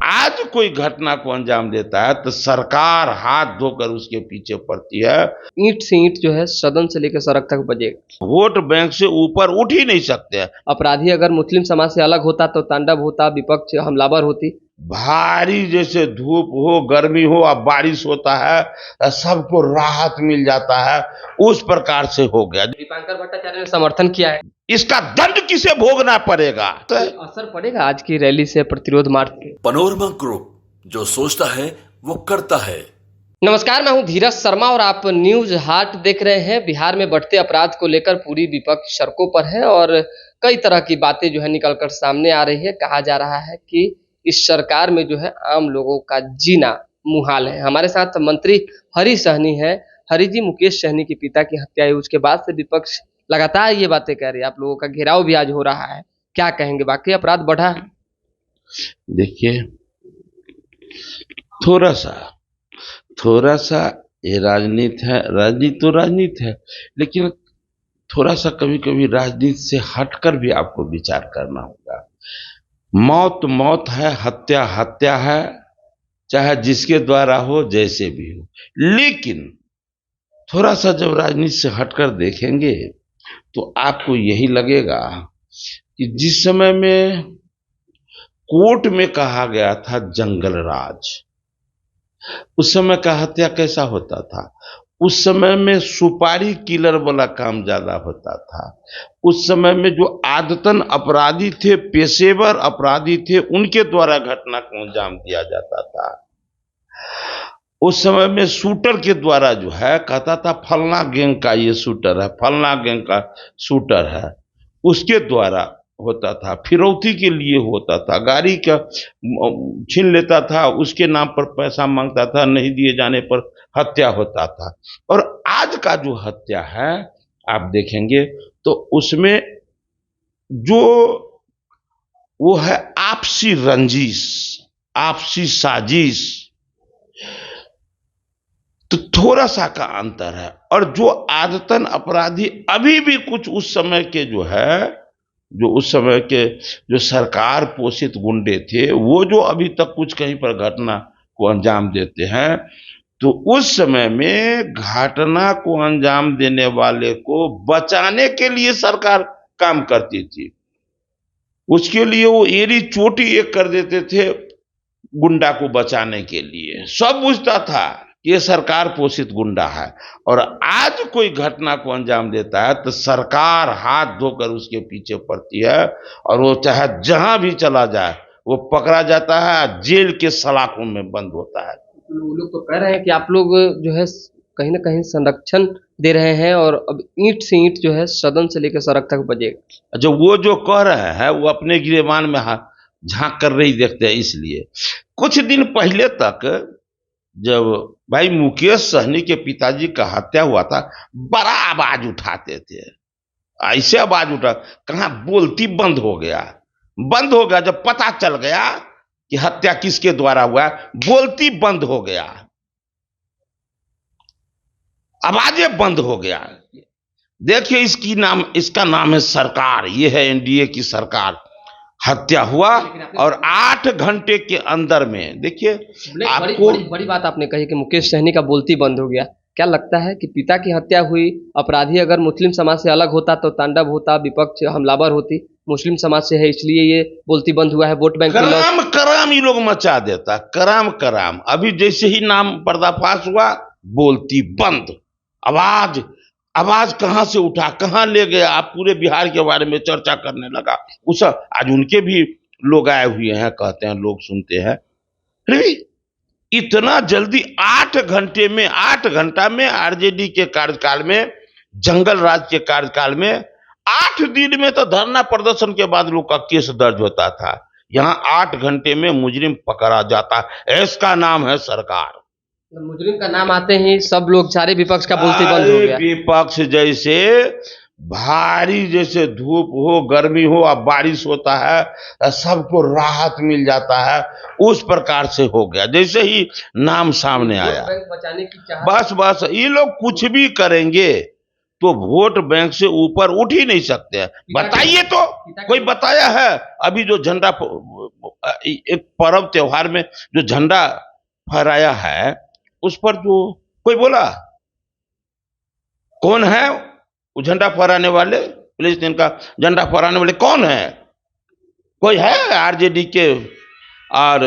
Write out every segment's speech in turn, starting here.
आज कोई घटना को अंजाम देता है तो सरकार हाथ धोकर उसके पीछे पड़ती है। ईंट से ईंट जो है सदन से लेकर सड़क तक बजेगा। वोट बैंक से ऊपर उठ ही नहीं सकते। अपराधी अगर मुस्लिम समाज से अलग होता तो तांडव होता, विपक्ष हमलावर होती। भारी जैसे धूप हो, गर्मी हो, अब बारिश होता है, सबको राहत मिल जाता है, उस प्रकार से हो गया। दीपांकर भट्टाचार्य ने समर्थन किया है। इसका दंड किसे भोगना पड़ेगा? तो असर पड़ेगा आज की रैली से, प्रतिरोध मार्च के। पनोरमा ग्रुप, जो सोचता है वो करता है। नमस्कार, मैं हूं धीरज शर्मा और आप न्यूज हाट देख रहे हैं। बिहार में बढ़ते अपराध को लेकर पूरी विपक्ष सड़कों पर है और कई तरह की बातें जो है निकलकर सामने आ रही है। कहा जा रहा है कि इस सरकार में जो है आम लोगों का जीना मुहाल है। हमारे साथ मंत्री हरी सहनी है। हरी जी, मुकेश सहनी के पिता की हत्या हुई, उसके बाद से विपक्ष लगातार ये बातें कह रही है। आप लोगों का घेराव भी आज हो रहा है, क्या कहेंगे? वाकई अपराध बढ़ा है? देखिए, थोड़ा सा ये राजनीति है, राजनीति तो राजनीति है, लेकिन थोड़ा सा कभी कभी राजनीति से हटकर भी आपको विचार करना होगा। मौत मौत है, हत्या हत्या है, चाहे जिसके द्वारा हो, जैसे भी हो। लेकिन थोड़ा सा जब राजनीति से हटकर देखेंगे तो आपको यही लगेगा कि जिस समय में कोर्ट में कहा गया था जंगल राज, उस समय का हत्या कैसा होता था? उस समय में सुपारी किलर वाला काम ज्यादा होता था। उस समय में जो आदतन अपराधी थे, पेशेवर अपराधी थे, उनके द्वारा घटना को अंजाम दिया जाता था। उस समय में शूटर के द्वारा जो है कहता था फलना गैंग का ये शूटर है, फलना गैंग का शूटर है, उसके द्वारा होता था। फिरौती के लिए होता था, गाड़ी का छीन लेता था, उसके नाम पर पैसा मांगता था, नहीं दिए जाने पर हत्या होता था। और आज का जो हत्या है आप देखेंगे तो उसमें जो वो है आपसी रंजिश, आपसी साजिश, तो थोड़ा सा का अंतर है। और जो आदतन अपराधी अभी भी कुछ उस समय के जो है, जो उस समय के जो सरकार पोषित गुंडे थे, वो जो अभी तक कुछ कहीं पर घटना को अंजाम देते हैं, तो उस समय में घटना को अंजाम देने वाले को बचाने के लिए सरकार काम करती थी। उसके लिए वो एड़ी चोटी एक कर देते थे गुंडा को बचाने के लिए। सब बुझता था ये सरकार पोषित गुंडा है। और आज कोई घटना को अंजाम देता है तो सरकार हाथ धोकर उसके पीछे पड़ती है, और वो चाहे जहां भी चला जाए वो पकड़ा जाता है, जेल के सलाखों में बंद होता है। वो लोग तो कह रहे हैं कि आप लोग जो है कहीं ना कहीं संरक्षण दे रहे हैं और अब ईंट से ईंट जो है सदन से लेकर सड़क तक बजेगा। जो वो जो कह रहे हैं वो अपने गिरेबान में झांक कर नहीं देखते हैं। इसलिए कुछ दिन पहले तक जब भाई मुकेश सहनी के पिताजी का हत्या हुआ था, बड़ा आवाज उठाते थे, ऐसे आवाज उठा, कहाँ बोलती बंद हो गया। जब पता चल गया कि हत्या किसके द्वारा हुआ, बोलती बंद हो गया, आवाजें बंद हो गया। देखिए, इसका नाम है सरकार। ये है एनडीए की सरकार। हत्या हुआ और 8 घंटे के अंदर में, देखिए आपको बड़ी बात आपने कही कि मुकेश सहनी का बोलती बंद हो गया। क्या लगता है कि पिता की हत्या हुई, अपराधी अगर मुस्लिम समाज से अलग होता तो तांडव होता, विपक्ष हमलावर होती, मुस्लिम समाज से है इसलिए ये बोलती बंद हुआ है। वोट बैंक कराम ये लोग मचा देता, कराम। अभी जैसे ही नाम पर्दाफाश हुआ, बोलती बंद, आवाज कहां से उठा, कहां ले गया, आप पूरे बिहार के बारे में चर्चा करने लगा। उस आज उनके भी लोग आए हुए हैं, कहते हैं, लोग सुनते हैं। इतना जल्दी 8 घंटा में आरजेडी के कार्यकाल में, जंगल राज के कार्यकाल में 8 दिन में तो धरना प्रदर्शन के बाद लोग का केस दर्ज होता था। यहाँ 8 घंटे में मुजरिम पकड़ा जाता है। इसका नाम है सरकार। मुजरिम का नाम आते ही सब लोग, सारे विपक्ष का बोलती बंद हो गया। विपक्ष जैसे भारी जैसे धूप हो, गर्मी हो, अब बारिश होता है, सबको राहत मिल जाता है, उस प्रकार से हो गया। जैसे ही नाम सामने आया, बचाने की चाहत। बस ये लोग कुछ भी करेंगे तो वोट बैंक से ऊपर उठ ही नहीं सकते हैं। बताइए तो, कोई बताया है? अभी जो झंडा एक पर्व त्योहार में जो झंडा फहराया है, उस पर जो कोई बोला, कौन है वो झंडा फहराने वाले? फिलिस्तीन का झंडा फहराने वाले कौन है? कोई है आरजेडी के और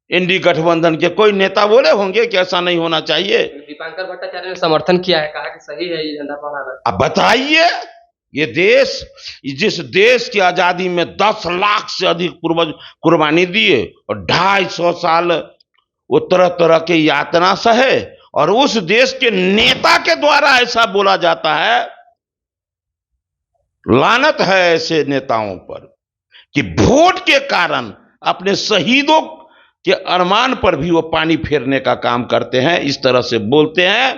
इंडी गठबंधन के कोई नेता बोले होंगे कि ऐसा नहीं होना चाहिए? दीपांकर भट्टाचार्य ने समर्थन किया है, कहा कि सही है ये झंडा फहराना। अब बताइए, ये देश, जिस देश की आजादी में 10 लाख से अधिक पूर्वज कुर्बानी दिए और 250 साल वो तरह तरह के यातना सहे, और उस देश के नेता के द्वारा ऐसा बोला जाता है। लानत है ऐसे नेताओं पर कि वोट के कारण अपने शहीदों के अरमान पर भी वो पानी फेरने का काम करते हैं, इस तरह से बोलते हैं।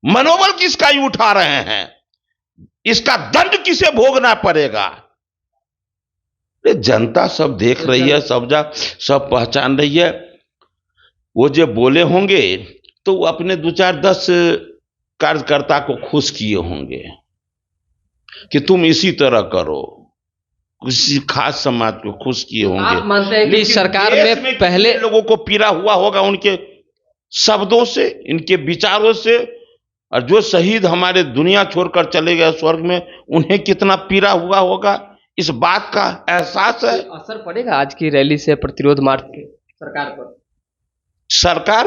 मनोबल किसका ही उठा रहे हैं? इसका दंड किसे भोगना पड़ेगा? जनता सब देख रही है, सब पहचान रही है। वो जो बोले होंगे तो वो अपने 2-4-10 कार्यकर्ता को खुश किए होंगे कि तुम इसी तरह करो, किसी खास समाज को खुश किए होंगे। आप मानते हैं कि लेकिन सरकार देश में पहले लोगों को पीड़ा हुआ होगा उनके शब्दों से, इनके विचारों से, और जो शहीद हमारे दुनिया छोड़कर चले गए स्वर्ग में, उन्हें कितना पीड़ा हुआ होगा, इस बात का एहसास है। असर पड़ेगा आज की रैली से, प्रतिरोध मार्च के सरकार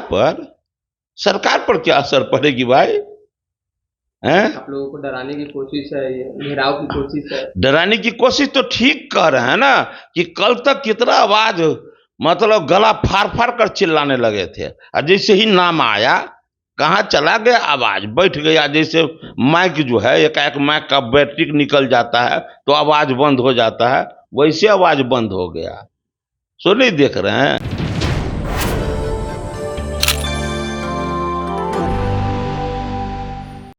पर? सरकार पर क्या असर पड़ेगी भाई? हैं? आप लोगों को डराने की कोशिश है, ये घेराव की कोशिश है। डराने की कोशिश तो ठीक कर रहे हैं ना, कि कल तक कितना आवाज, मतलब गला फाड़ फाड़ कर चिल्लाने लगे थे, और जैसे ही नाम आया, कहाँ चला गया आवाज, बैठ गया। जैसे माइक जो है, एकाएक माइक का बैटरी निकल जाता है तो आवाज बंद हो जाता है, वैसे आवाज बंद हो गया। सो नहीं देख रहे हैं?